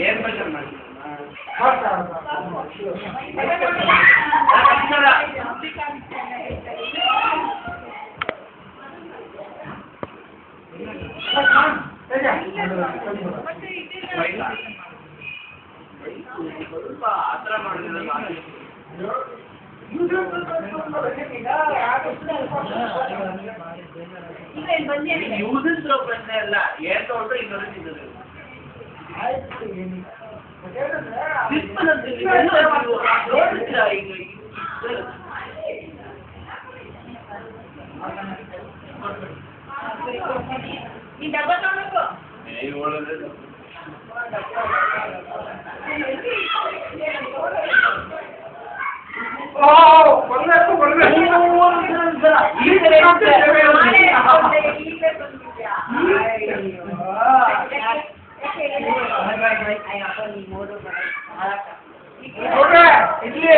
ಏನ್ ಬೇಕಂತ ಮಾಡಿ ಸ್ವಲ್ಪ ಆತರ ಮಾಡಿದ್ರೆ ಯೂಸಸ್ ಪ್ರಶ್ನೆ ಅಲ್ಲ ಏನ್ ತಗೊಂಡ್ರೆ ಇನ್ನೊಂದು ತಿನ್ನೋದು ಈ ಡಬ್ಬ ತಗೊಂಡು ಇಡ್ಲಿ